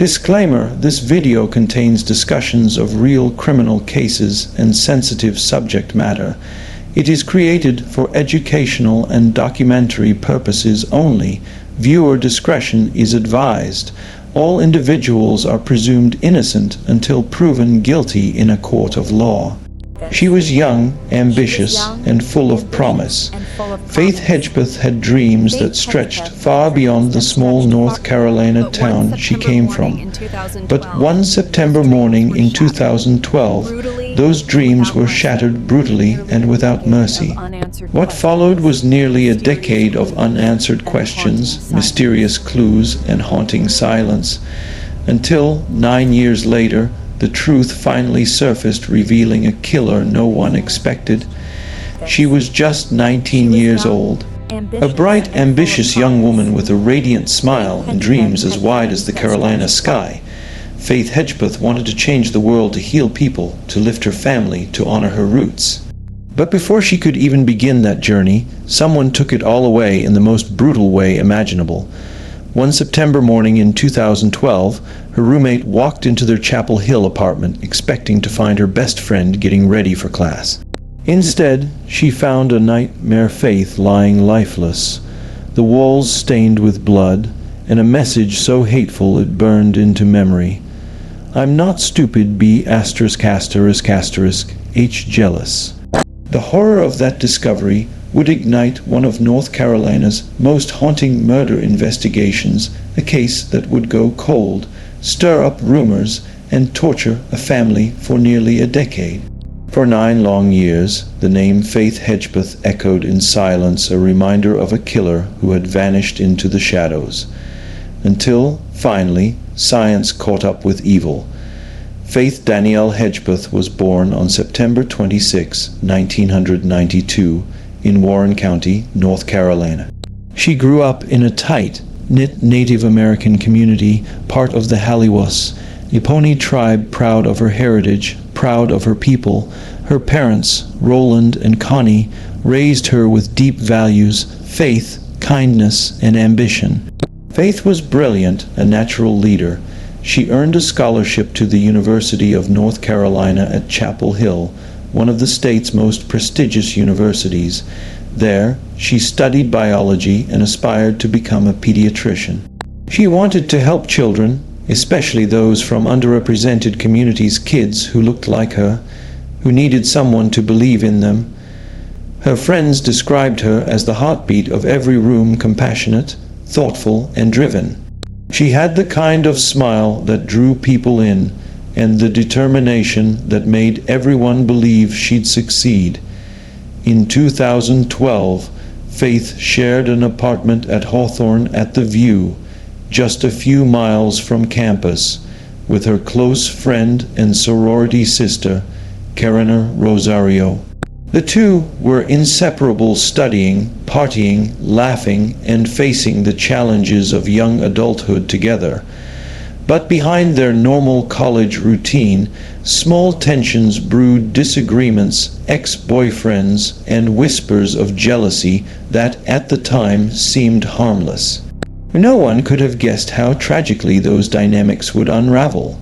Disclaimer: this video contains discussions of real criminal cases and sensitive subject matter. It is created for educational and documentary purposes only. Viewer discretion is advised. All individuals are presumed innocent until proven guilty in a court of law. She was young, ambitious, and full of promise. Faith Hedgepeth had dreams that stretched far beyond the small North Carolina town she came from. But one September morning in 2012, those dreams were shattered brutally and without mercy. What followed was nearly a decade of unanswered questions, mysterious clues, and haunting silence, until 9 years later, the truth finally surfaced, revealing a killer no one expected. She was just 19 years old. A bright, ambitious young woman with a radiant smile and dreams as wide as the Carolina sky. Faith Hedgepeth wanted to change the world, to heal people, to lift her family, to honor her roots. But before she could even begin that journey, someone took it all away in the most brutal way imaginable. One September morning in 2012, her roommate walked into their Chapel Hill apartment expecting to find her best friend getting ready for class. Instead, she found a nightmare Faith lying lifeless, the walls stained with blood, and a message so hateful it burned into memory. "I'm not stupid, B******, H jealous." The horror of that discovery would ignite one of North Carolina's most haunting murder investigations, a case that would go cold, stir up rumors, and torture a family for nearly a decade. For 9 long years, the name Faith Hedgepeth echoed in silence, a reminder of a killer who had vanished into the shadows. Until, finally, science caught up with evil. Faith Danielle Hedgepeth was born on September 26, 1992, in Warren County, North Carolina. She grew up in a tight-knit Native American community, part of the Halliwas, a Pony tribe proud of her heritage, proud of her people. Her parents, Roland and Connie, raised her with deep values, faith, kindness, and ambition. Faith was brilliant, a natural leader. She earned a scholarship to the University of North Carolina at Chapel Hill, one of the state's most prestigious universities. There, she studied biology and aspired to become a pediatrician. She wanted to help children, especially those from underrepresented communities, kids who looked like her, who needed someone to believe in them. Her friends described her as the heartbeat of every room, compassionate, thoughtful, and driven. She had the kind of smile that drew people in, and the determination that made everyone believe she'd succeed. In 2012, Faith shared an apartment at Hawthorne at the View, just a few miles from campus, with her close friend and sorority sister, Karina Rosario. The two were inseparable, studying, partying, laughing, and facing the challenges of young adulthood together. But behind their normal college routine, small tensions brewed, disagreements, ex-boyfriends, and whispers of jealousy that at the time seemed harmless. No one could have guessed how tragically those dynamics would unravel.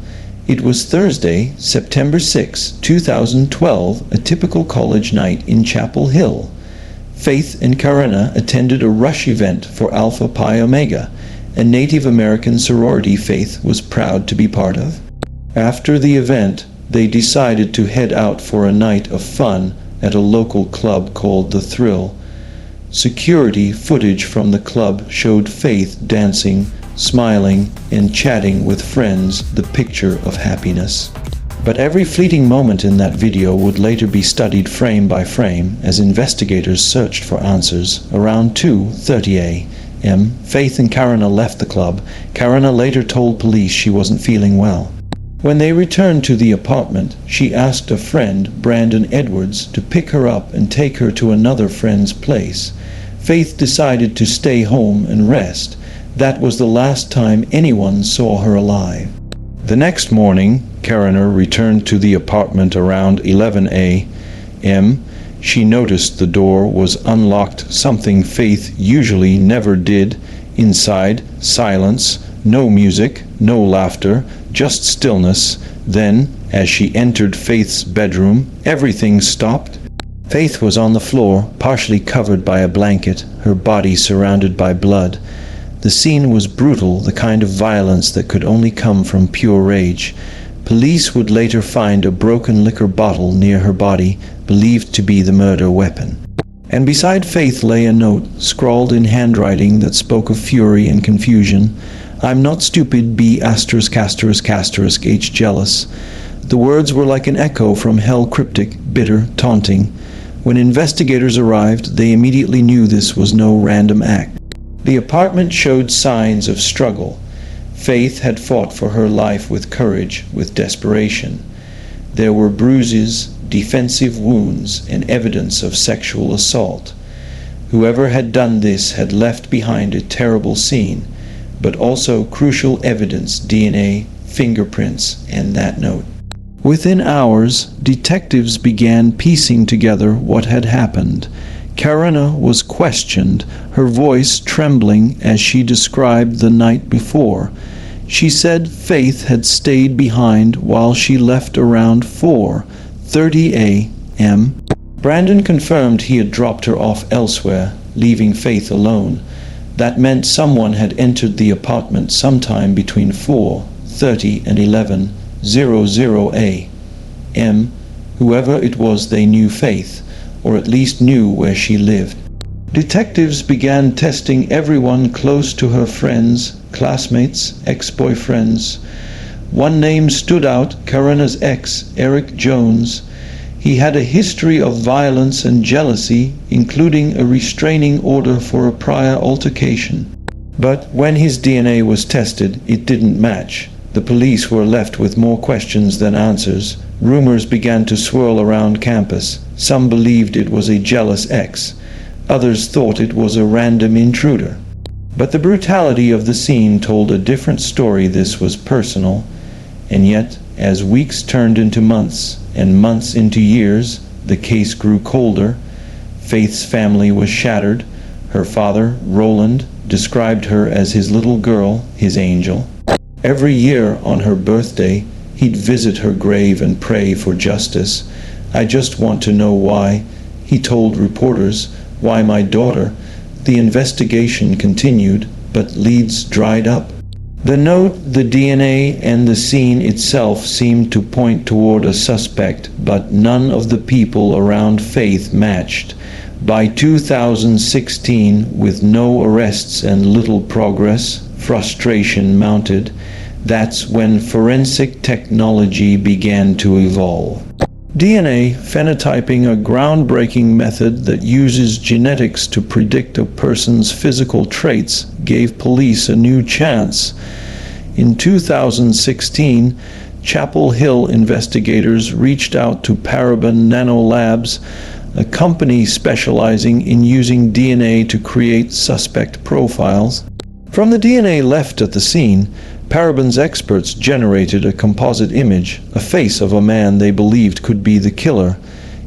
It was Thursday, September 6, 2012, a typical college night in Chapel Hill. Faith and Karina attended a rush event for Alpha Pi Omega, a Native American sorority Faith was proud to be part of. After the event, they decided to head out for a night of fun at a local club called The Thrill. Security footage from the club showed Faith dancing, smiling, and chatting with friends, the picture of happiness. But every fleeting moment in that video would later be studied frame by frame as investigators searched for answers. Around 2:30 a.m., Faith and Karina left the club. Karina later told police she wasn't feeling well. When they returned to the apartment, she asked a friend, Brandon Edwards, to pick her up and take her to another friend's place. Faith decided to stay home and rest. That was the last time anyone saw her alive. The next morning, Karina returned to the apartment around 11 a.m. She noticed the door was unlocked, something Faith usually never did. Inside, silence, No music, no laughter, just stillness. Then, as she entered Faith's bedroom, everything stopped. Faith was on the floor, partially covered by a blanket, her body surrounded by blood. The scene was brutal, the kind of violence that could only come from pure rage. Police would later find a broken liquor bottle near her body, believed to be the murder weapon. And beside Faith lay a note, scrawled in handwriting that spoke of fury and confusion. "I'm not stupid, be ****H jealous." The words were like an echo from hell, cryptic, bitter, taunting. When investigators arrived, they immediately knew this was no random act. The apartment showed signs of struggle. Faith had fought for her life with courage, with desperation. There were bruises, defensive wounds, and evidence of sexual assault. Whoever had done this had left behind a terrible scene, but also crucial evidence, DNA, fingerprints, and that note. Within hours, detectives began piecing together what had happened. Karina was questioned, her voice trembling as she described the night before. She said Faith had stayed behind while she left around 4:30 a.m. Brandon confirmed he had dropped her off elsewhere, leaving Faith alone. That meant someone had entered the apartment sometime between 4:30 and 11:00 a.m. Whoever it was, they knew Faith, or at least knew where she lived. Detectives began testing everyone close to her: friends, classmates, ex-boyfriends. One name stood out: Karina's ex, Eric Jones. He had a history of violence and jealousy, including a restraining order for a prior altercation. But when his DNA was tested, it didn't match. The police were left with more questions than answers. Rumors began to swirl around campus. Some believed it was a jealous ex. Others thought it was a random intruder. But the brutality of the scene told a different story. This was personal. And yet, as weeks turned into months, and months into years, the case grew colder. Faith's family was shattered. Her father, Roland, described her as his little girl, his angel. Every year on her birthday, he'd visit her grave and pray for justice. "I just want to know why," he told reporters. "Why my daughter?" The investigation continued, but leads dried up. The note, the DNA, and the scene itself seemed to point toward a suspect, but none of the people around Faith matched. By 2016, with no arrests and little progress, frustration mounted. That's when forensic technology began to evolve. DNA phenotyping, a groundbreaking method that uses genetics to predict a person's physical traits, gave police a new chance. In 2016, Chapel Hill investigators reached out to Paraben Nanolabs, a company specializing in using DNA to create suspect profiles. From the DNA left at the scene, Paraben's experts generated a composite image, a face of a man they believed could be the killer.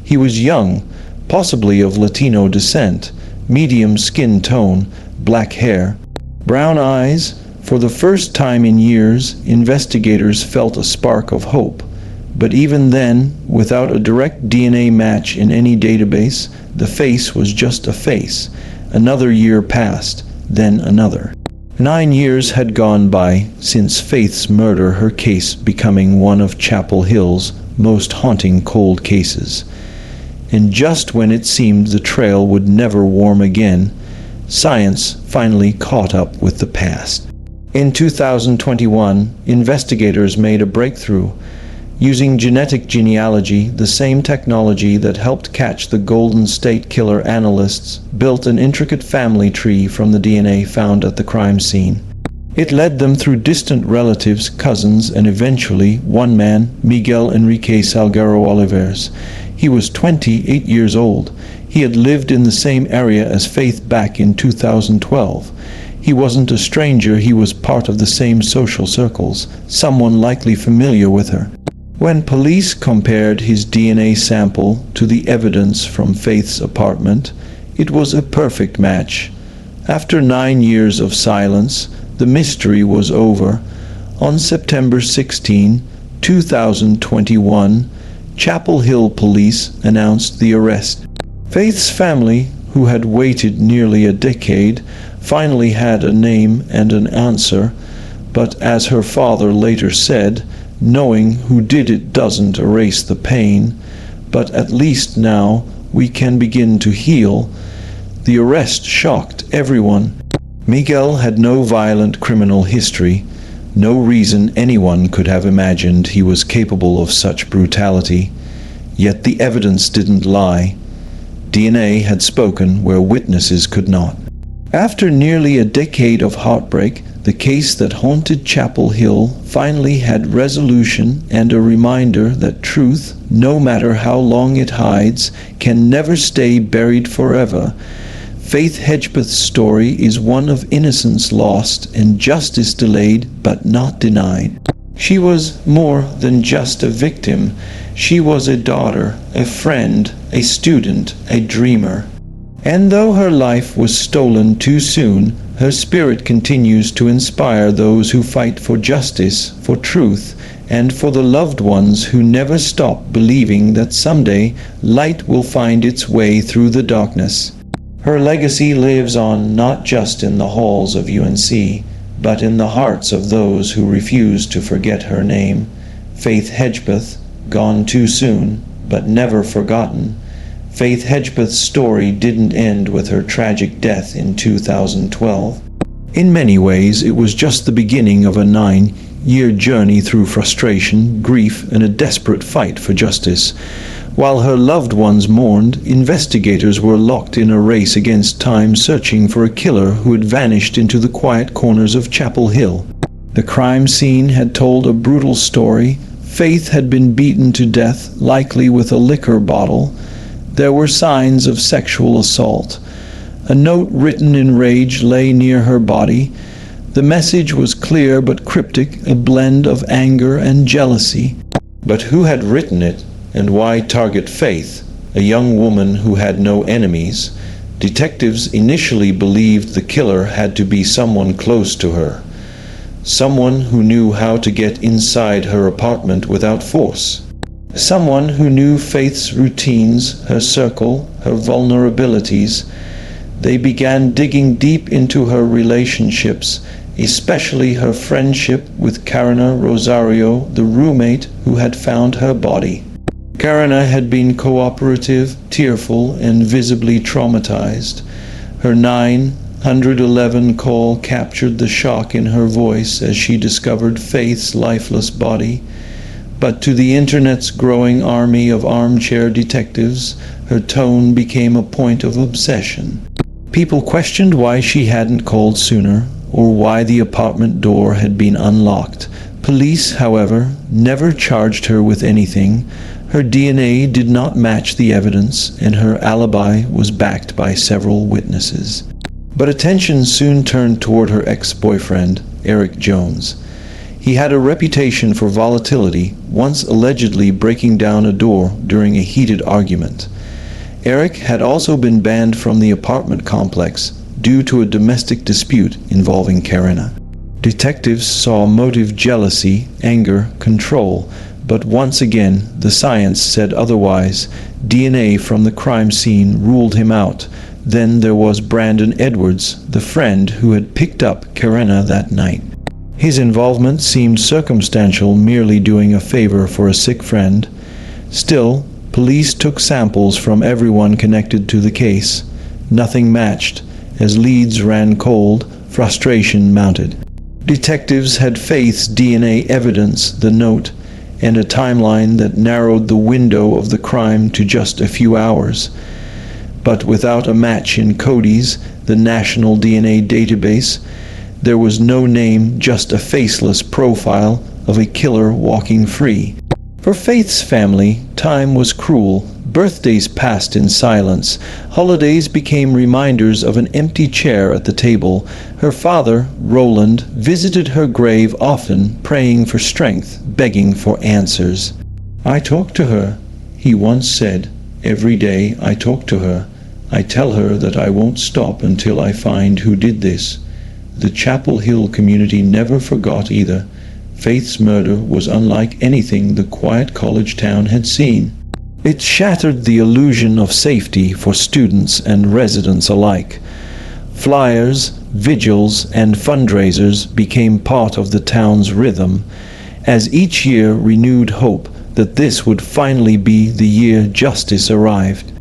He was young, possibly of Latino descent, medium skin tone, black hair, brown eyes. For the first time in years, investigators felt a spark of hope. But even then, without a direct DNA match in any database, the face was just a face. Another year passed, then another. 9 years had gone by since Faith's murder, her case becoming one of Chapel Hill's most haunting cold cases. And just when it seemed the trail would never warm again, science finally caught up with the past. In 2021, investigators made a breakthrough. Using genetic genealogy, the same technology that helped catch the Golden State Killer, analysts built an intricate family tree from the DNA found at the crime scene. It led them through distant relatives, cousins, and eventually one man, Miguel Enrique Salguero Olivares. He was 28 years old. He had lived in the same area as Faith back in 2012. He wasn't a stranger, he was part of the same social circles, someone likely familiar with her. When police compared his DNA sample to the evidence from Faith's apartment, it was a perfect match. After 9 years of silence, The mystery was over. On September 16, 2021, Chapel Hill police announced the arrest. Faith's family, who had waited nearly a decade, finally had a name and an answer, but as her father later said, knowing who did it doesn't erase the pain, but at least now we can begin to heal. The arrest shocked everyone. Miguel had no violent criminal history, no reason anyone could have imagined he was capable of such brutality. Yet the evidence didn't lie. DNA had spoken where witnesses could not. After nearly a decade of heartbreak, the case that haunted Chapel Hill finally had resolution and a reminder that truth, no matter how long it hides, can never stay buried forever. Faith Hedgepeth's story is one of innocence lost and justice delayed but not denied. She was more than just a victim. She was a daughter, a friend, a student, a dreamer. And though her life was stolen too soon, her spirit continues to inspire those who fight for justice, for truth, and for the loved ones who never stop believing that someday light will find its way through the darkness. Her legacy lives on not just in the halls of UNC, but in the hearts of those who refuse to forget her name. Faith Hedgepeth, gone too soon, but never forgotten. Faith Hedgepeth's story didn't end with her tragic death in 2012. In many ways, it was just the beginning of a 9-year journey through frustration, grief, and a desperate fight for justice. While her loved ones mourned, investigators were locked in a race against time, searching for a killer who had vanished into the quiet corners of Chapel Hill. The crime scene had told a brutal story. Faith had been beaten to death, likely with a liquor bottle. There were signs of sexual assault. A note written in rage lay near her body. The message was clear but cryptic, a blend of anger and jealousy. But who had written it? And why target Faith, a young woman who had no enemies? Detectives initially believed the killer had to be someone close to her, someone who knew how to get inside her apartment without force, someone who knew Faith's routines, her circle, her vulnerabilities. They began digging deep into her relationships, especially her friendship with Karina Rosario, the roommate who had found her body. Karina had been cooperative, tearful, and visibly traumatized. Her 911 call captured the shock in her voice as she discovered Faith's lifeless body. But to the Internet's growing army of armchair detectives, her tone became a point of obsession. People questioned why she hadn't called sooner, or why the apartment door had been unlocked. Police, however, never charged her with anything. Her DNA did not match the evidence, and her alibi was backed by several witnesses. But attention soon turned toward her ex-boyfriend, Eric Jones. He had a reputation for volatility, once allegedly breaking down a door during a heated argument. Eric had also been banned from the apartment complex due to a domestic dispute involving Karina. Detectives saw motive: jealousy, anger, control, but once again the science said otherwise. DNA from the crime scene ruled him out. Then there was Brandon Edwards, the friend who had picked up Karina that night. His involvement seemed circumstantial, merely doing a favor for a sick friend. Still, police took samples from everyone connected to the case. Nothing matched. As leads ran cold, frustration mounted. Detectives had Faith's DNA evidence, the note, and a timeline that narrowed the window of the crime to just a few hours. But without a match in Cody's, the national DNA database, there was no name, just a faceless profile of a killer walking free. For Faith's family, time was cruel. Birthdays passed in silence. Holidays became reminders of an empty chair at the table. Her father, Roland, visited her grave often, praying for strength, begging for answers. "I talk to her," he once said. "Every day I talk to her. I tell her that I won't stop until I find who did this." the Chapel Hill community never forgot either. Faith's murder was unlike anything the quiet college town had seen. It shattered the illusion of safety for students and residents alike. Flyers, vigils, and fundraisers became part of the town's rhythm, as each year renewed hope that this would finally be the year justice arrived.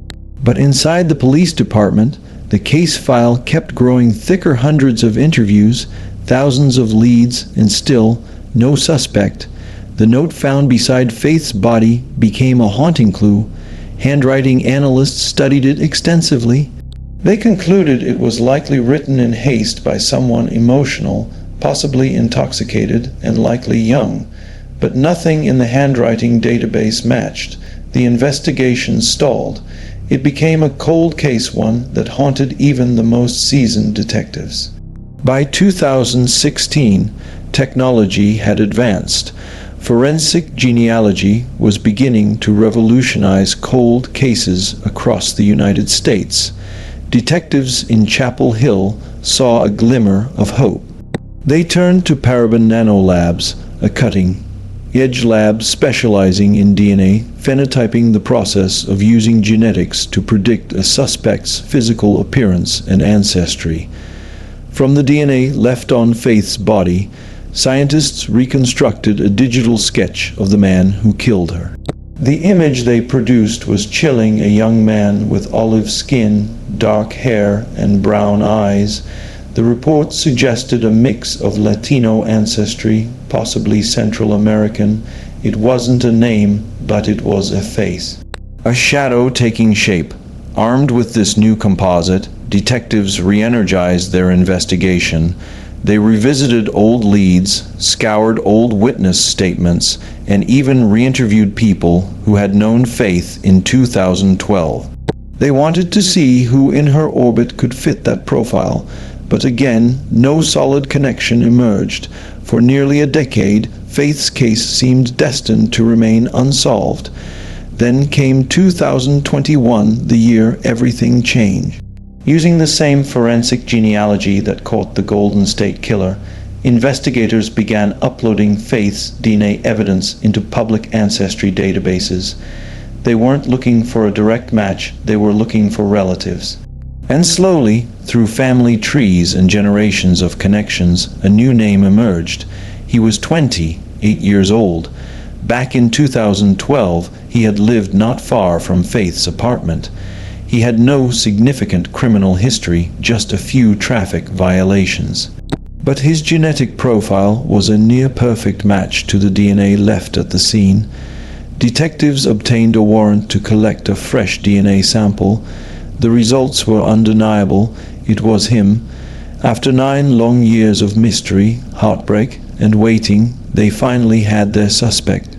But inside the police department, the case file kept growing thicker. Hundreds of interviews, thousands of leads, and still no suspect. The note found beside Faith's body became a haunting clue. Handwriting analysts studied it extensively. They concluded it was likely written in haste by someone emotional, possibly intoxicated, and likely young. But nothing in the handwriting database matched. The investigation stalled. It became a cold case, one that haunted even the most seasoned detectives. By 2016, technology had advanced. Forensic genealogy was beginning to revolutionize cold cases across the United States. Detectives in Chapel Hill saw a glimmer of hope. They turned to Paraben Nanolabs, a cutting-edge lab specializing in DNA phenotyping, the process of using genetics to predict a suspect's physical appearance and ancestry. From the DNA left on Faith's body, scientists reconstructed a digital sketch of the man who killed her. The image they produced was chilling: a young man with olive skin, dark hair, and brown eyes. The report suggested a mix of Latino ancestry, possibly Central American. It wasn't a name, but it was a face. A shadow taking shape. Armed with this new composite, detectives re-energized their investigation. They revisited old leads, scoured old witness statements, and even re-interviewed people who had known Faith in 2012. They wanted to see who in her orbit could fit that profile, but again, no solid connection emerged. For nearly a decade, Faith's case seemed destined to remain unsolved. Then came 2021, the year everything changed. Using the same forensic genealogy that caught the Golden State Killer, investigators began uploading Faith's DNA evidence into public ancestry databases. They weren't looking for a direct match, they were looking for relatives. And slowly, through family trees and generations of connections, a new name emerged. He was 28 years old. Back in 2012, he had lived not far from Faith's apartment. He had no significant criminal history, just a few traffic violations. But his genetic profile was a near-perfect match to the DNA left at the scene. Detectives obtained a warrant to collect a fresh DNA sample. The results were undeniable. It was him. After 9 long years of mystery, heartbreak, and waiting, they finally had their suspect.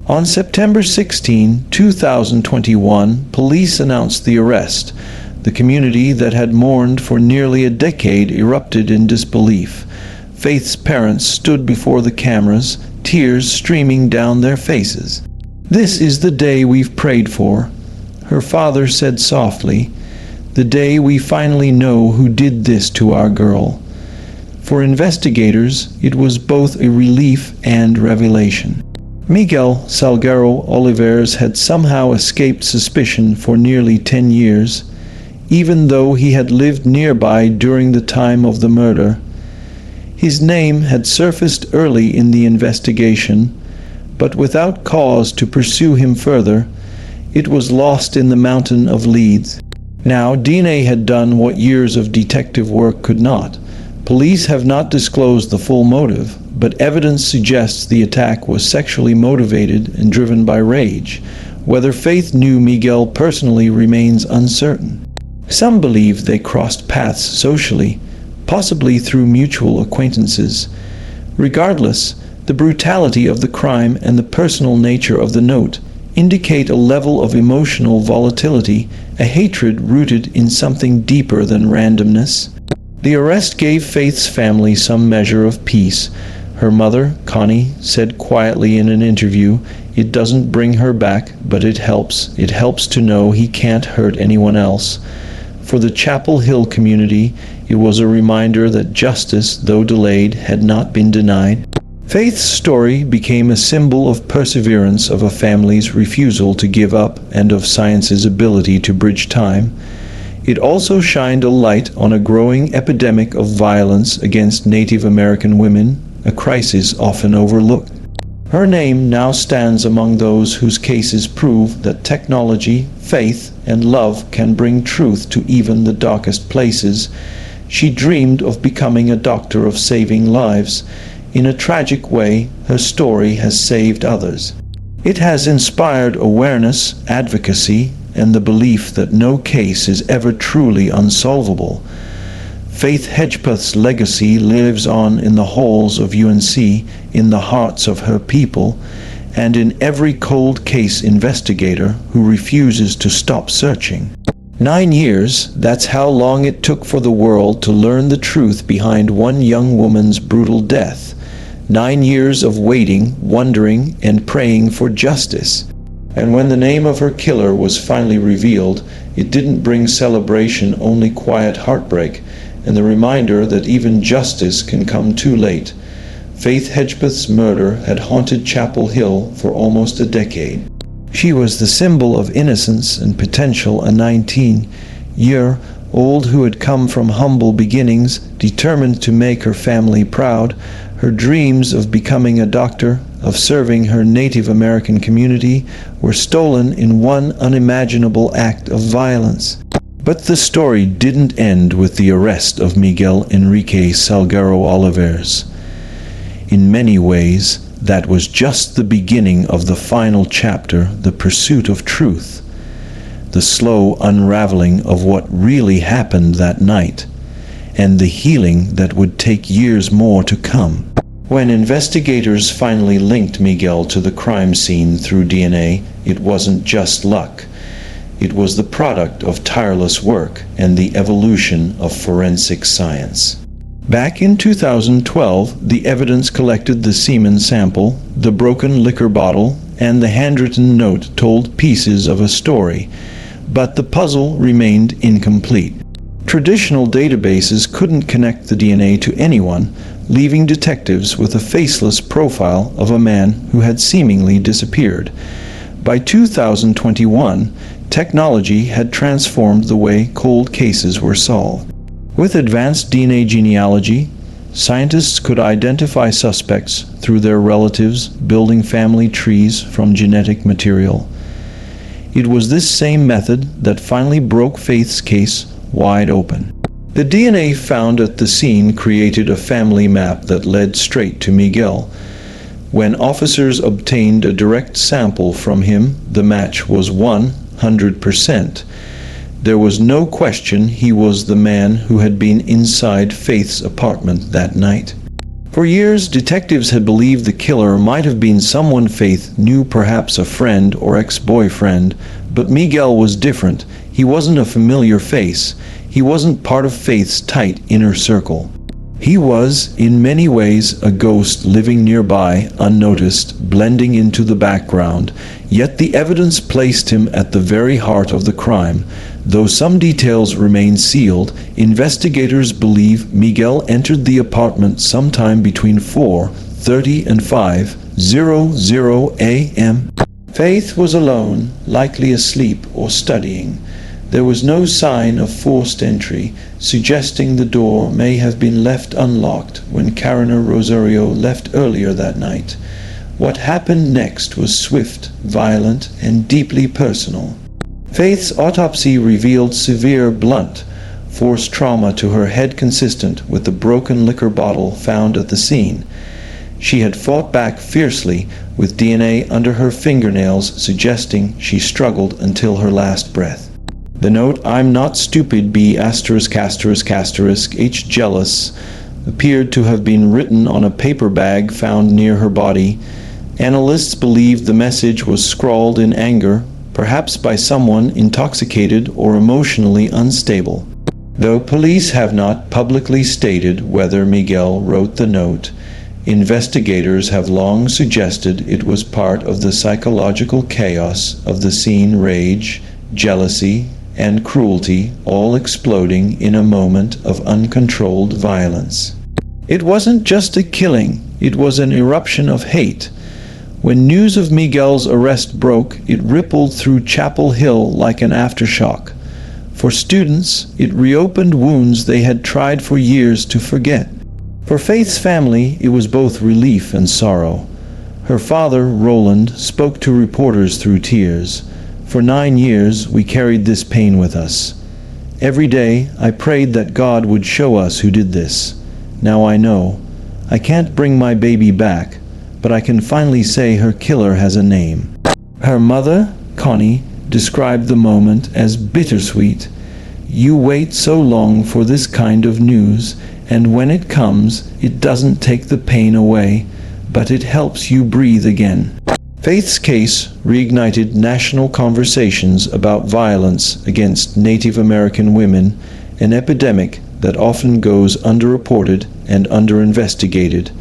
On September 16, 2021, police announced the arrest. The community that had mourned for nearly a decade erupted in disbelief. Faith's parents stood before the cameras, tears streaming down their faces. "This is the day we've prayed for," her father said softly. "The day we finally know who did this to our girl." For investigators, it was both a relief and revelation. Miguel Salguero Olivares had somehow escaped suspicion for nearly 10 years, even though he had lived nearby during the time of the murder. His name had surfaced early in the investigation, but without cause to pursue him further. It was lost in the mountain of leads. Now, DNA had done what years of detective work could not. Police have not disclosed the full motive, but evidence suggests the attack was sexually motivated and driven by rage. Whether Faith knew Miguel personally remains uncertain. Some believe they crossed paths socially, possibly through mutual acquaintances. Regardless, the brutality of the crime and the personal nature of the note indicate a level of emotional volatility, a hatred rooted in something deeper than randomness. The arrest gave Faith's family some measure of peace. Her mother, Connie, said quietly in an interview, "It doesn't bring her back, but it helps. It helps to know he can't hurt anyone else." For the Chapel Hill community, it was a reminder that justice, though delayed, had not been denied. Faith's story became a symbol of perseverance, of a family's refusal to give up, and of science's ability to bridge time. It also shined a light on a growing epidemic of violence against Native American women, a crisis often overlooked. Her name now stands among those whose cases prove that technology, faith, and love can bring truth to even the darkest places. She dreamed of becoming a doctor of saving lives. In a tragic way, her story has saved others. It has inspired awareness, advocacy, and the belief that no case is ever truly unsolvable. Faith Hedgepeth's legacy lives on in the halls of UNC, in the hearts of her people, and in every cold case investigator who refuses to stop searching. 9 years, that's how long it took for the world to learn the truth behind one young woman's brutal death. 9 years of waiting, wondering, and praying for justice. And when the name of her killer was finally revealed, it didn't bring celebration, only quiet heartbreak, and the reminder that even justice can come too late. Faith Hedgepeth's murder had haunted Chapel Hill for almost a decade. She was the symbol of innocence and potential, a 19-year-old who had come from humble beginnings, determined to make her family proud. Her dreams of becoming a doctor, of serving her Native American community, were stolen in one unimaginable act of violence. But the story didn't end with the arrest of Miguel Enrique Salguero Olivares. In many ways, that was just the beginning of the final chapter, the pursuit of truth, the slow unraveling of what really happened that night, and the healing that would take years more to come. When investigators finally linked Miguel to the crime scene through DNA, it wasn't just luck. It was the product of tireless work and the evolution of forensic science. Back in 2012, the evidence collected the semen sample, the broken liquor bottle, and the handwritten note told pieces of a story, but the puzzle remained incomplete. Traditional databases couldn't connect the DNA to anyone, leaving detectives with a faceless profile of a man who had seemingly disappeared. By 2021, technology had transformed the way cold cases were solved. With advanced DNA genealogy, scientists could identify suspects through their relatives, building family trees from genetic material. It was this same method that finally broke Faith's case wide open. The DNA found at the scene created a family map that led straight to Miguel. When officers obtained a direct sample from him, the match was 100%. There was no question he was the man who had been inside Faith's apartment that night. For years, detectives had believed the killer might have been someone Faith knew, perhaps a friend or ex-boyfriend, but Miguel was different. He wasn't a familiar face. He wasn't part of Faith's tight inner circle. He was, in many ways, a ghost living nearby, unnoticed, blending into the background. Yet the evidence placed him at the very heart of the crime. Though some details remain sealed, investigators believe Miguel entered the apartment sometime between 4:30 and 5:00 a.m. Faith was alone, likely asleep or studying. There was no sign of forced entry, suggesting the door may have been left unlocked when Coroner Rosario left earlier that night. What happened next was swift, violent, and deeply personal. Faith's autopsy revealed severe, blunt force trauma to her head consistent with the broken liquor bottle found at the scene. She had fought back fiercely, with DNA under her fingernails suggesting she struggled until her last breath. The note, "I'm not stupid, B***** H jealous," appeared to have been written on a paper bag found near her body. Analysts believe the message was scrawled in anger, perhaps by someone intoxicated or emotionally unstable. Though police have not publicly stated whether Miguel wrote the note, investigators have long suggested it was part of the psychological chaos of the scene: rage, jealousy, and cruelty all exploding in a moment of uncontrolled violence. It wasn't just a killing, it was an eruption of hate. When news of Miguel's arrest broke, it rippled through Chapel Hill like an aftershock. For students, it reopened wounds they had tried for years to forget. For Faith's family, it was both relief and sorrow. Her father, Roland, spoke to reporters through tears. For 9 years, we carried this pain with us. Every day, I prayed that God would show us who did this. Now I know. I can't bring my baby back, but I can finally say her killer has a name. Her mother, Connie, described the moment as bittersweet. You wait so long for this kind of news, and when it comes, it doesn't take the pain away, but it helps you breathe again. Faith's case reignited national conversations about violence against Native American women, an epidemic that often goes underreported and underinvestigated.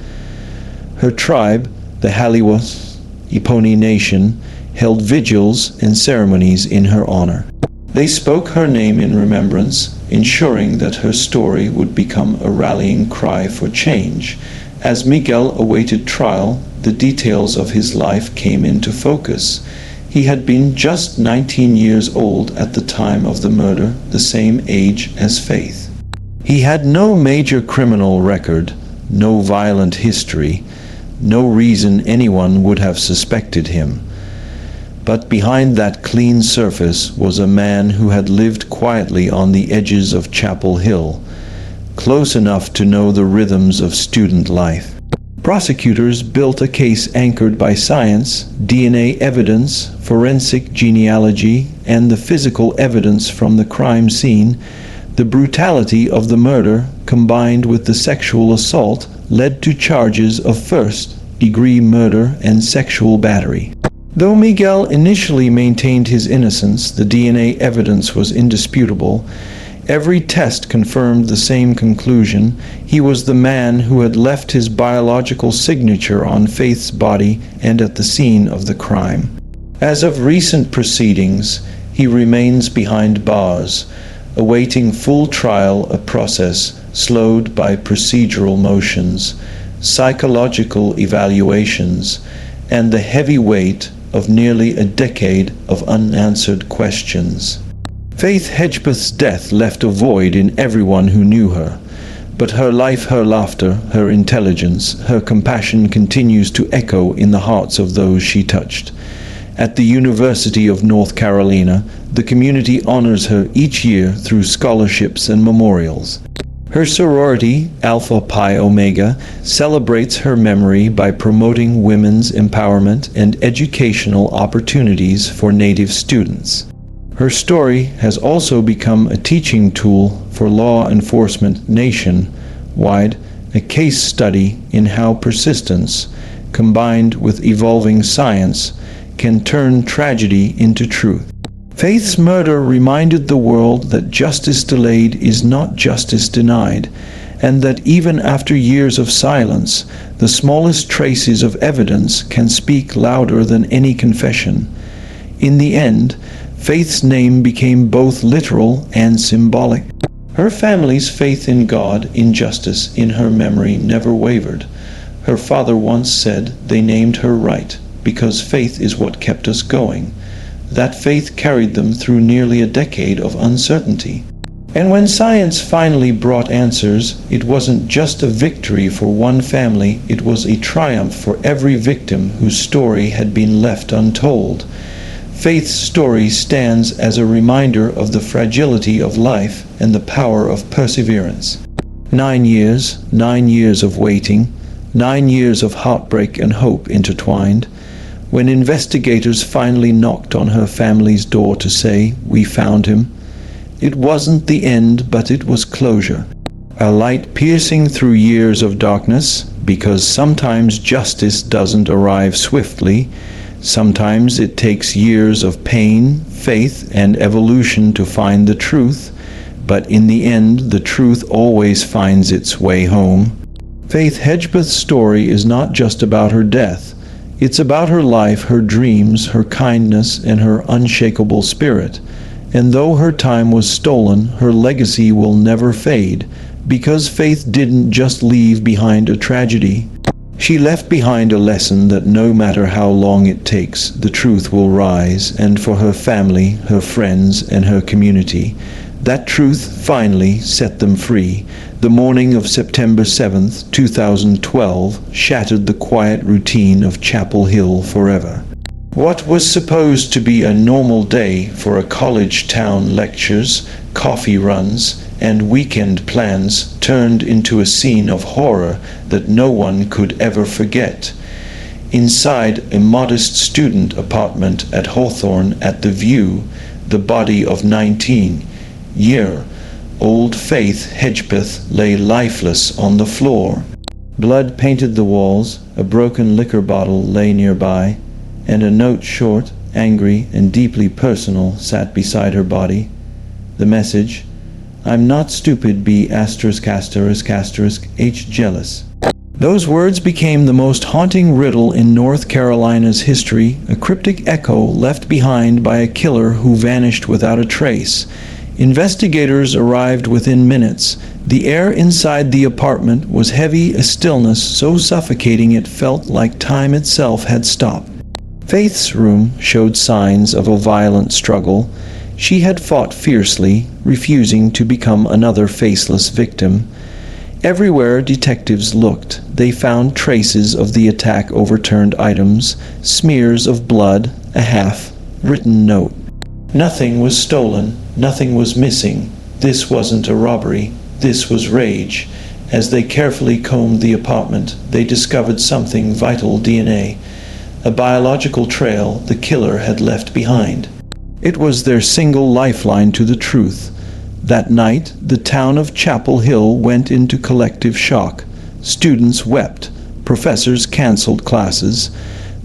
Her tribe, the Haliwas Iponi Nation, held vigils and ceremonies in her honor. They spoke her name in remembrance, ensuring that her story would become a rallying cry for change. As Miguel awaited trial, the details of his life came into focus. He had been just 19 years old at the time of the murder, the same age as Faith. He had no major criminal record, no violent history, no reason anyone would have suspected him. But behind that clean surface was a man who had lived quietly on the edges of Chapel Hill, close enough to know the rhythms of student life. Prosecutors built a case anchored by science, DNA evidence, forensic genealogy, and the physical evidence from the crime scene. The brutality of the murder, combined with the sexual assault, led to charges of first-degree murder and sexual battery. Though Miguel initially maintained his innocence, the DNA evidence was indisputable. Every test confirmed the same conclusion. He was the man who had left his biological signature on Faith's body and at the scene of the crime. As of recent proceedings, he remains behind bars, awaiting full trial, a process slowed by procedural motions, psychological evaluations, and the heavy weight of nearly a decade of unanswered questions. Faith Hedgepeth's death left a void in everyone who knew her, but her life, her laughter, her intelligence, her compassion continues to echo in the hearts of those she touched. At the University of North Carolina, the community honors her each year through scholarships and memorials. Her sorority, Alpha Pi Omega, celebrates her memory by promoting women's empowerment and educational opportunities for Native students. Her story has also become a teaching tool for law enforcement nationwide, a case study in how persistence, combined with evolving science, can turn tragedy into truth. Faith's murder reminded the world that justice delayed is not justice denied, and that even after years of silence, the smallest traces of evidence can speak louder than any confession. In the end, Faith's name became both literal and symbolic. Her family's faith in God, in justice, in her memory never wavered. Her father once said they named her right, because faith is what kept us going. That faith carried them through nearly a decade of uncertainty. And when science finally brought answers, it wasn't just a victory for one family, it was a triumph for every victim whose story had been left untold. Faith's story stands as a reminder of the fragility of life and the power of perseverance. 9 years of waiting, 9 years of heartbreak and hope intertwined. When investigators finally knocked on her family's door to say, "We found him," it wasn't the end, but it was closure. A light piercing through years of darkness, because sometimes justice doesn't arrive swiftly. Sometimes it takes years of pain, faith, and evolution to find the truth, but in the end, the truth always finds its way home. Faith Hedgepeth's story is not just about her death. It's about her life, her dreams, her kindness, and her unshakable spirit. And though her time was stolen, her legacy will never fade, because Faith didn't just leave behind a tragedy. She left behind a lesson that no matter how long it takes, the truth will rise, and for her family, her friends, and her community, that truth finally set them free. The morning of September 7th, 2012, shattered the quiet routine of Chapel Hill forever. What was supposed to be a normal day for a college town lectures, coffee runs, and weekend plans turned into a scene of horror that no one could ever forget. Inside a modest student apartment at Hawthorne at the View, the body of 19-year-old Faith Hedgepeth lay lifeless on the floor. Blood painted the walls, a broken liquor bottle lay nearby, and a note, short, angry, and deeply personal, sat beside her body. The message, "I'm not stupid, be ****H jealous." Those words became the most haunting riddle in North Carolina's history, a cryptic echo left behind by a killer who vanished without a trace. Investigators arrived within minutes. The air inside the apartment was heavy, a stillness so suffocating it felt like time itself had stopped. Faith's room showed signs of a violent struggle. She had fought fiercely, refusing to become another faceless victim. Everywhere detectives looked, they found traces of the attack, overturned items, smears of blood, a half-written note. Nothing was stolen, nothing was missing. This wasn't a robbery, this was rage. As they carefully combed the apartment, they discovered something vital: DNA. A biological trail the killer had left behind. It was their single lifeline to the truth. That night, the town of Chapel Hill went into collective shock. Students wept. Professors canceled classes.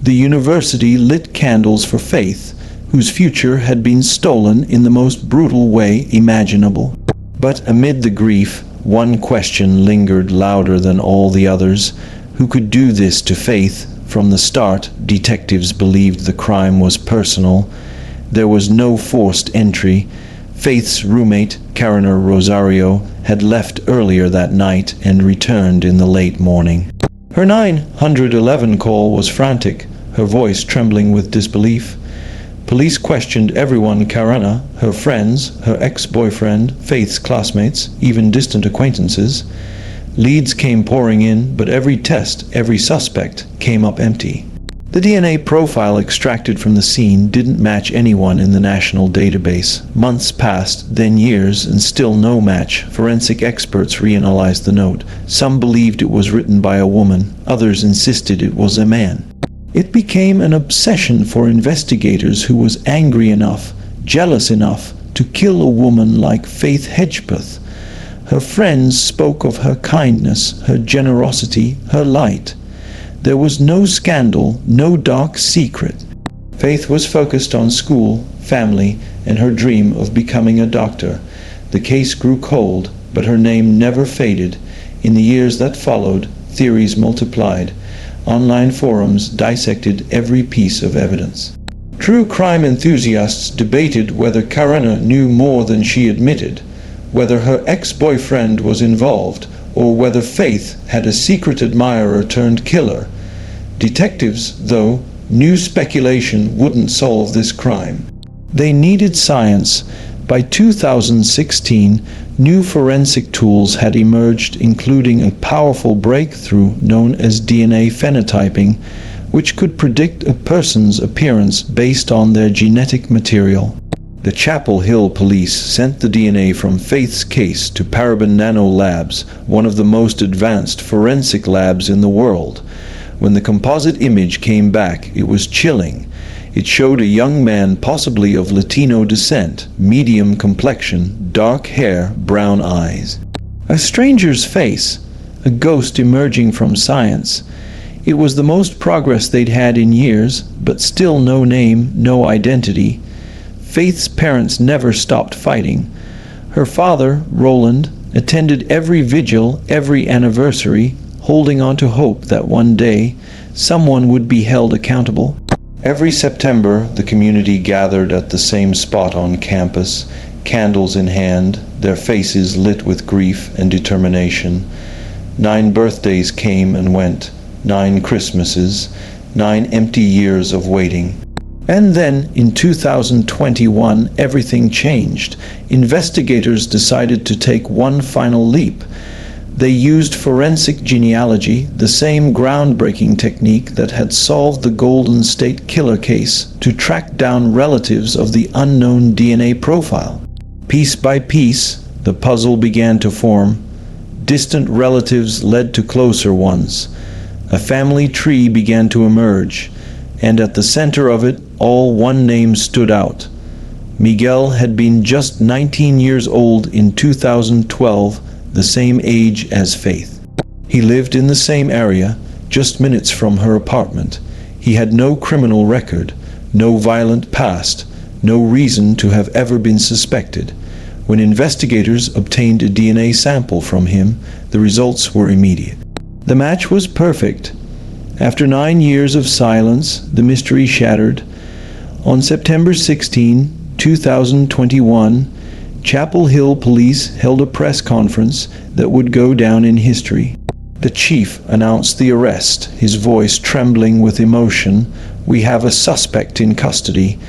The university lit candles for Faith, whose future had been stolen in the most brutal way imaginable. But amid the grief, one question lingered louder than all the others. Who could do this to Faith? From the start, detectives believed the crime was personal. There was no forced entry. Faith's roommate, Karina Rosario, had left earlier that night and returned in the late morning. Her 911 call was frantic, her voice trembling with disbelief. Police questioned everyone: Karina, her friends, her ex-boyfriend, Faith's classmates, even distant acquaintances. Leads came pouring in, but every test, every suspect, came up empty. The DNA profile extracted from the scene didn't match anyone in the national database. Months passed, then years, and still no match. Forensic experts reanalyzed the note. Some believed it was written by a woman, others insisted it was a man. It became an obsession for investigators who was angry enough, jealous enough, to kill a woman like Faith Hedgepeth. Her friends spoke of her kindness, her generosity, her light. There was no scandal, no dark secret. Faith was focused on school, family, and her dream of becoming a doctor. The case grew cold, but her name never faded. In the years that followed, theories multiplied. Online forums dissected every piece of evidence. True crime enthusiasts debated whether Karina knew more than she admitted, whether her ex-boyfriend was involved, or whether Faith had a secret admirer turned killer. Detectives, though, knew speculation wouldn't solve this crime. They needed science. By 2016, new forensic tools had emerged, including a powerful breakthrough known as DNA phenotyping, which could predict a person's appearance based on their genetic material. The Chapel Hill police sent the DNA from Faith's case to Paraben Nano Labs, one of the most advanced forensic labs in the world. When the composite image came back, it was chilling. It showed a young man, possibly of Latino descent, medium complexion, dark hair, brown eyes. A stranger's face, a ghost emerging from science. It was the most progress they'd had in years, but still no name, no identity. Faith's parents never stopped fighting. Her father, Roland, attended every vigil, every anniversary, holding on to hope that one day someone would be held accountable. Every September, the community gathered at the same spot on campus, candles in hand, their faces lit with grief and determination. 9 birthdays came and went, 9 Christmases, 9 empty years of waiting. And then, in 2021, everything changed. Investigators decided to take one final leap. They used forensic genealogy, the same groundbreaking technique that had solved the Golden State Killer case, to track down relatives of the unknown DNA profile. Piece by piece, the puzzle began to form. Distant relatives led to closer ones. A family tree began to emerge, and at the center of it, all one name stood out. Miguel had been just 19 years old in 2012, the same age as Faith. He lived in the same area, just minutes from her apartment. He had no criminal record, no violent past, no reason to have ever been suspected. When investigators obtained a DNA sample from him, the results were immediate. The match was perfect. After 9 years of silence, the mystery shattered. On September 16, 2021, Chapel Hill police held a press conference that would go down in history. The chief announced the arrest, his voice trembling with emotion. "We have a suspect in custody.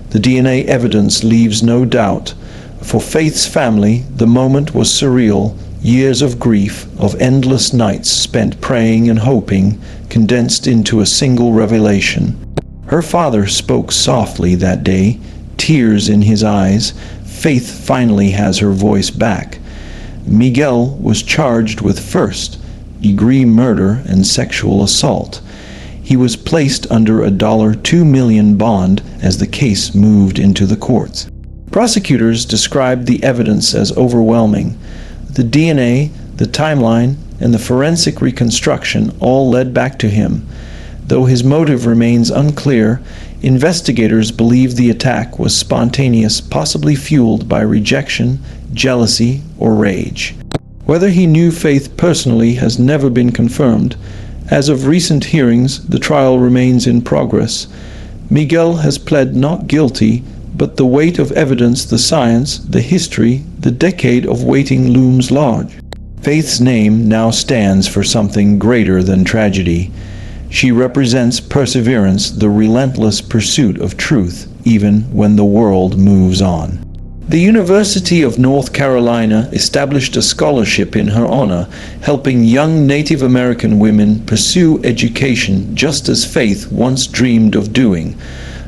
The DNA evidence leaves no doubt." For Faith's family, the moment was surreal. Years of grief, of endless nights spent praying and hoping, condensed into a single revelation. Her father spoke softly that day, tears in his eyes. Faith finally has her voice back. Miguel was charged with first-degree murder and sexual assault. He was placed under a $2 million bond as the case moved into the courts. Prosecutors described the evidence as overwhelming. The DNA, the timeline, and the forensic reconstruction all led back to him. Though his motive remains unclear, investigators believe the attack was spontaneous, possibly fueled by rejection, jealousy, or rage. Whether he knew Faith personally has never been confirmed. As of recent hearings, the trial remains in progress. Miguel has pled not guilty, but the weight of evidence, the science, the history, the decade of waiting looms large. Faith's name now stands for something greater than tragedy. She represents perseverance, the relentless pursuit of truth, even when the world moves on. The University of North Carolina established a scholarship in her honor, helping young Native American women pursue education just as Faith once dreamed of doing.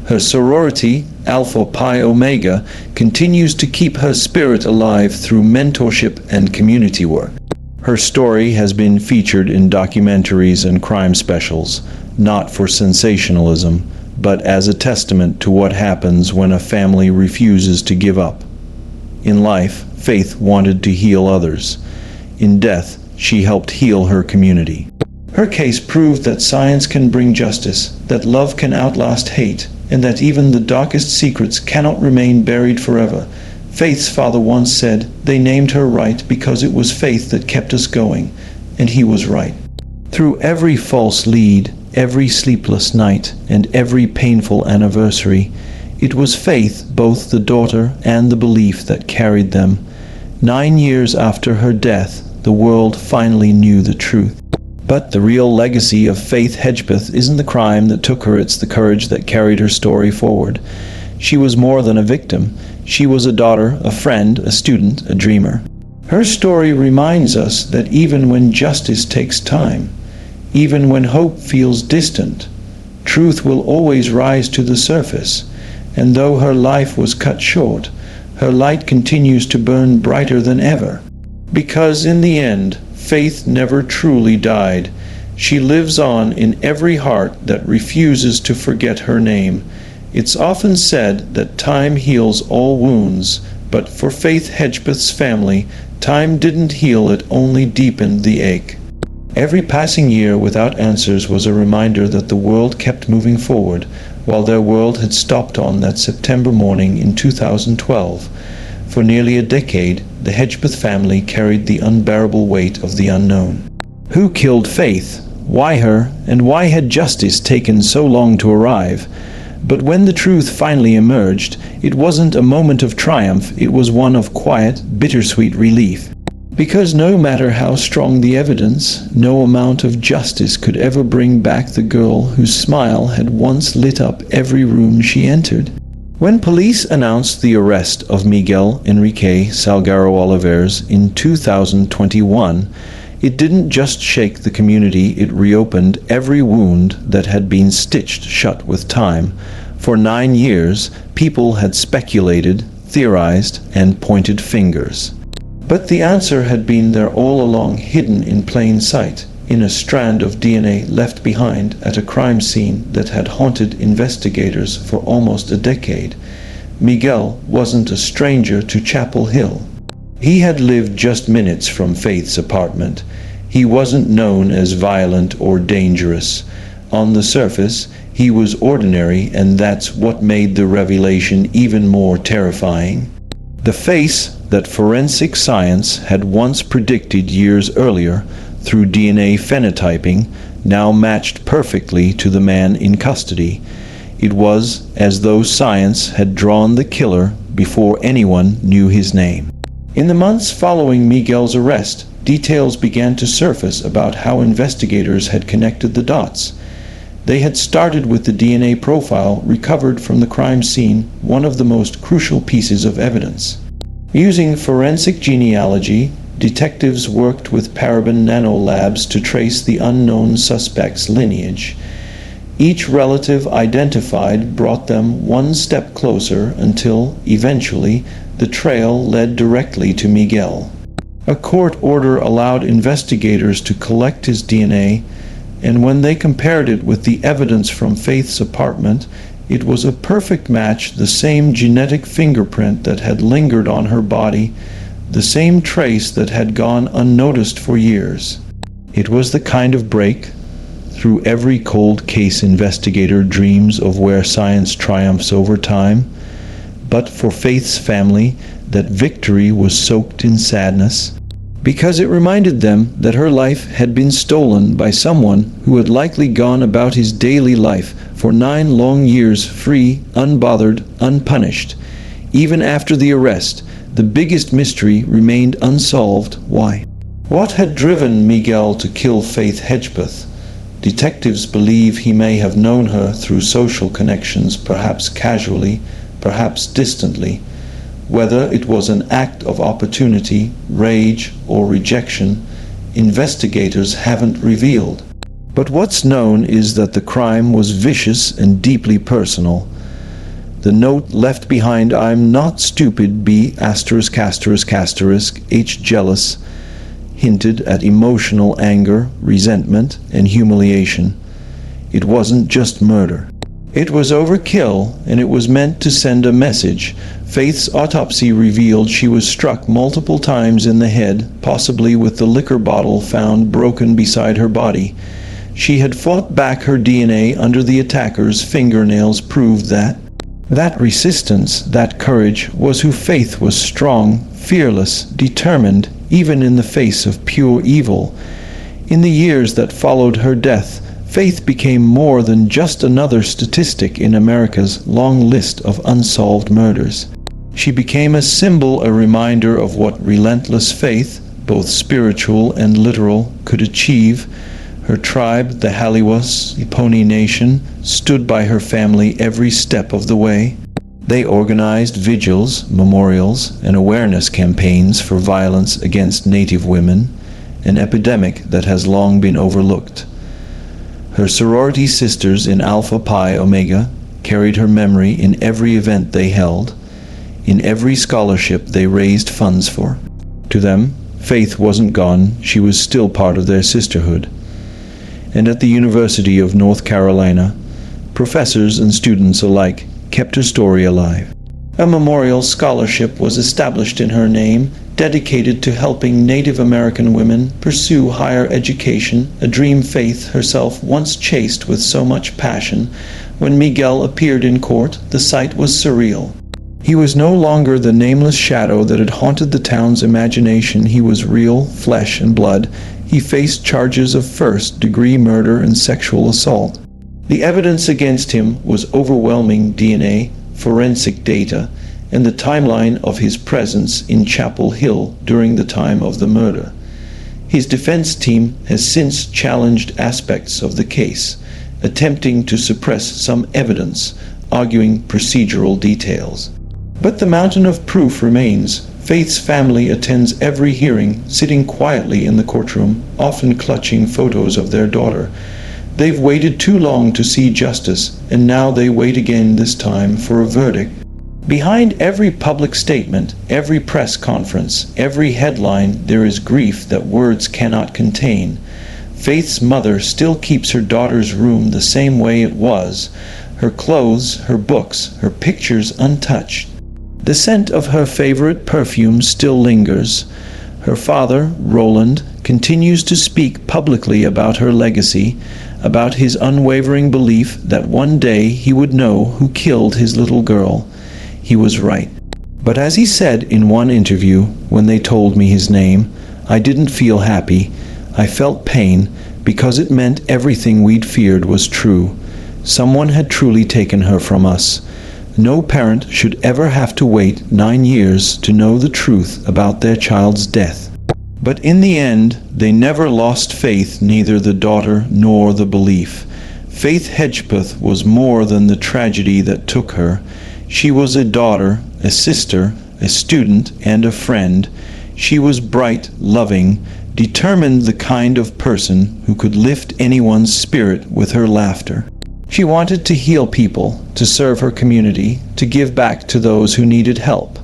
Her sorority, Alpha Pi Omega, continues to keep her spirit alive through mentorship and community work. Her story has been featured in documentaries and crime specials, not for sensationalism, but as a testament to what happens when a family refuses to give up. In life, Faith wanted to heal others. In death, she helped heal her community. Her case proved that science can bring justice, that love can outlast hate, and that even the darkest secrets cannot remain buried forever. Faith's father once said, "They named her right because it was faith that kept us going," and he was right. Through every false lead, every sleepless night, and every painful anniversary, it was Faith, both the daughter and the belief, that carried them. 9 years after her death, the world finally knew the truth. But the real legacy of Faith Hedgepeth isn't the crime that took her, it's the courage that carried her story forward. She was more than a victim. She was a daughter, a friend, a student, a dreamer. Her story reminds us that even when justice takes time, even when hope feels distant, truth will always rise to the surface. And though her life was cut short, her light continues to burn brighter than ever. Because in the end, Faith never truly died. She lives on in every heart that refuses to forget her name. It's often said that time heals all wounds, but for Faith Hedgepeth's family, time didn't heal, it only deepened the ache. Every passing year without answers was a reminder that the world kept moving forward, while their world had stopped on that September morning in 2012. For nearly a decade, the Hedgepeth family carried the unbearable weight of the unknown. Who killed Faith? Why her? And why had justice taken so long to arrive? But when the truth finally emerged, it wasn't a moment of triumph, it was one of quiet, bittersweet relief. Because no matter how strong the evidence, no amount of justice could ever bring back the girl whose smile had once lit up every room she entered. When police announced the arrest of Miguel Enrique Salgado Olivares in 2021, it didn't just shake the community, it reopened every wound that had been stitched shut with time. For 9 years, people had speculated, theorized, and pointed fingers. But the answer had been there all along, hidden in plain sight, in a strand of DNA left behind at a crime scene that had haunted investigators for almost a decade. Miguel wasn't a stranger to Chapel Hill. He had lived just minutes from Faith's apartment. He wasn't known as violent or dangerous. On the surface, he was ordinary, and that's what made the revelation even more terrifying. The face that forensic science had once predicted years earlier through DNA phenotyping now matched perfectly to the man in custody. It was as though science had drawn the killer before anyone knew his name. In the months following Miguel's arrest, details began to surface about how investigators had connected the dots. They had started with the DNA profile recovered from the crime scene, one of the most crucial pieces of evidence. Using forensic genealogy, detectives worked with paraben nanolabs to trace the unknown suspect's lineage. Each relative identified brought them one step closer until, eventually, the trail led directly to Miguel. A court order allowed investigators to collect his DNA, and when they compared it with the evidence from Faith's apartment, it was a perfect match, the same genetic fingerprint that had lingered on her body, the same trace that had gone unnoticed for years. It was the kind of break through every cold case investigator dreams of, where science triumphs over time. But for Faith's family, that victory was soaked in sadness, because it reminded them that her life had been stolen by someone who had likely gone about his daily life for 9 long years free, unbothered, unpunished. Even after the arrest, the biggest mystery remained unsolved. Why? What had driven Miguel to kill Faith Hedgepeth? Detectives believe he may have known her through social connections, perhaps casually, perhaps distantly. Whether it was an act of opportunity, rage, or rejection, investigators haven't revealed. But what's known is that the crime was vicious and deeply personal. The note left behind, "I'm not stupid, B***, H jealous," hinted at emotional anger, resentment, and humiliation. It wasn't just murder. It was overkill, and it was meant to send a message. Faith's autopsy revealed she was struck multiple times in the head, possibly with the liquor bottle found broken beside her body. She had fought back her DNA under the attacker's fingernails proved that. That resistance, that courage, was who Faith was: strong, fearless, determined, even in the face of pure evil. In the years that followed her death, Faith became more than just another statistic in America's long list of unsolved murders. She became a symbol, a reminder of what relentless faith, both spiritual and literal, could achieve. Her tribe, the Haliwas Iponi Nation, stood by her family every step of the way. They organized vigils, memorials, and awareness campaigns for violence against Native women, an epidemic that has long been overlooked. Her sorority sisters in Alpha Pi Omega carried her memory in every event they held, in every scholarship they raised funds for. To them, Faith wasn't gone, she was still part of their sisterhood. And at the University of North Carolina, professors and students alike kept her story alive. A memorial scholarship was established in her name, dedicated to helping Native American women pursue higher education, a dream Faith herself once chased with so much passion. When Miguel appeared in court, the sight was surreal. He was no longer the nameless shadow that had haunted the town's imagination. He was real, flesh and blood. He faced charges of first-degree murder and sexual assault. The evidence against him was overwhelming DNA, forensic data, and the timeline of his presence in Chapel Hill during the time of the murder. His defense team has since challenged aspects of the case, attempting to suppress some evidence, arguing procedural details. But the mountain of proof remains. Faith's family attends every hearing, sitting quietly in the courtroom, often clutching photos of their daughter. They've waited too long to see justice, and now they wait again, this time for a verdict. Behind every public statement, every press conference, every headline, there is grief that words cannot contain. Faith's mother still keeps her daughter's room the same way it was, her clothes, her books, her pictures untouched. The scent of her favorite perfume still lingers. Her father, Roland, continues to speak publicly about her legacy, about his unwavering belief that one day he would know who killed his little girl. He was right. But as he said in one interview, when they told me his name, I didn't feel happy. I felt pain, because it meant everything we'd feared was true. Someone had truly taken her from us. No parent should ever have to wait 9 years to know the truth about their child's death. But in the end, they never lost faith, neither the daughter nor the belief. Faith Hedgepeth was more than the tragedy that took her. She was a daughter, a sister, a student, and a friend. She was bright, loving, determined, the kind of person who could lift anyone's spirit with her laughter. She wanted to heal people, to serve her community, to give back to those who needed help.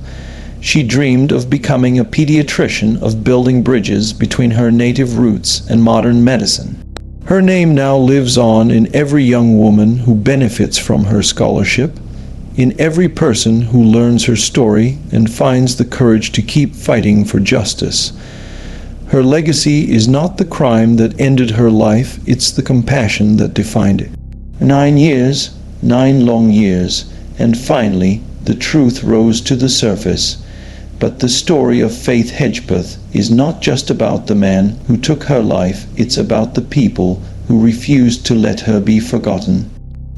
She dreamed of becoming a pediatrician, of building bridges between her native roots and modern medicine. Her name now lives on in every young woman who benefits from her scholarship, in every person who learns her story and finds the courage to keep fighting for justice. Her legacy is not the crime that ended her life, it's the compassion that defined it. 9 years, 9 long years, and finally the truth rose to the surface. But the story of Faith Hedgepeth is not just about the man who took her life, it's about the people who refused to let her be forgotten.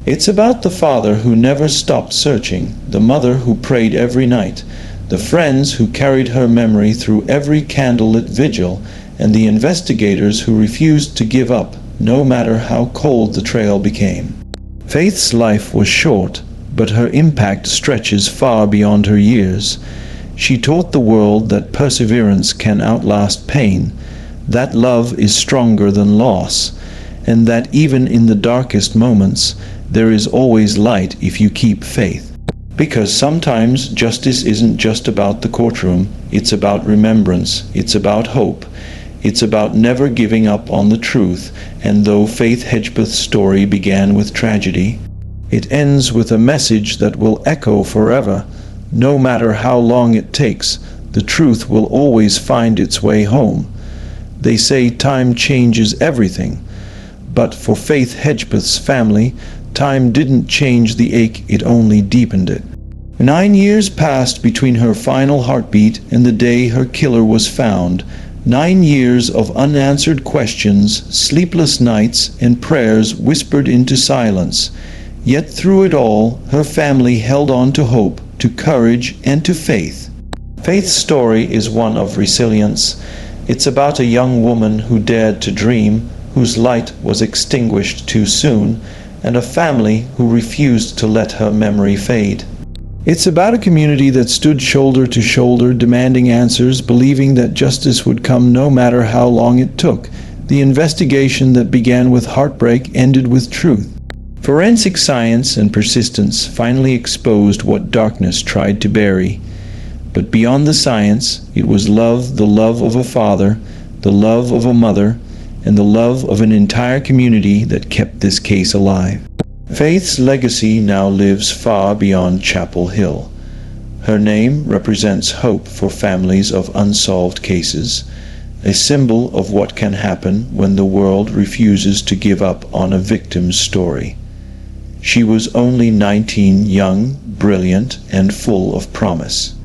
It's about the father who never stopped searching, the mother who prayed every night, the friends who carried her memory through every candlelit vigil, and the investigators who refused to give up, no matter how cold the trail became. Faith's life was short, but her impact stretches far beyond her years. She taught the world that perseverance can outlast pain, that love is stronger than loss, and that even in the darkest moments, there is always light if you keep faith. Because sometimes justice isn't just about the courtroom, it's about remembrance, it's about hope, it's about never giving up on the truth. And though Faith Hedgepeth's story began with tragedy, it ends with a message that will echo forever. No matter how long it takes, the truth will always find its way home. They say time changes everything, but for Faith Hedgepeth's family, time didn't change the ache, it only deepened it. 9 years passed between her final heartbeat and the day her killer was found. 9 years of unanswered questions, sleepless nights, and prayers whispered into silence. Yet through it all, her family held on to hope, to courage, and to faith. Faith's story is one of resilience. It's about a young woman who dared to dream, whose light was extinguished too soon, and a family who refused to let her memory fade. It's about a community that stood shoulder to shoulder, demanding answers, believing that justice would come no matter how long it took. The investigation that began with heartbreak ended with truth. Forensic science and persistence finally exposed what darkness tried to bury. But beyond the science, it was love, the love of a father, the love of a mother, and the love of an entire community that kept this case alive. Faith's legacy now lives far beyond Chapel Hill. Her name represents hope for families of unsolved cases, a symbol of what can happen when the world refuses to give up on a victim's story. She was only 19, young, brilliant, and full of promise.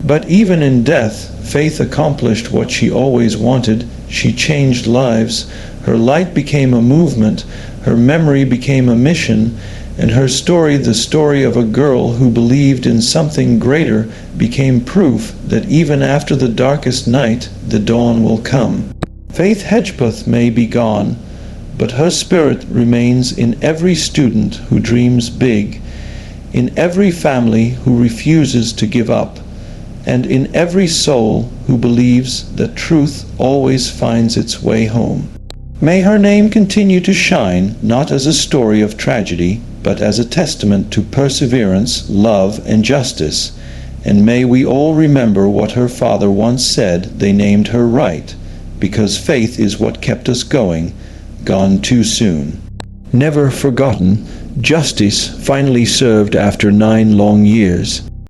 But even in death, Faith accomplished what she always wanted. She changed lives. Her light became a movement. Her memory became a mission, and her story, the story of a girl who believed in something greater, became proof that even after the darkest night, the dawn will come. Faith Hedgepeth may be gone, but her spirit remains in every student who dreams big, in every family who refuses to give up, and in every soul who believes that truth always finds its way home. May her name continue to shine, not as a story of tragedy, but as a testament to perseverance, love, and justice. And may we all remember what her father once said: they named her right, because faith is what kept us going, gone too soon. Never forgotten, justice finally served after 9 long years.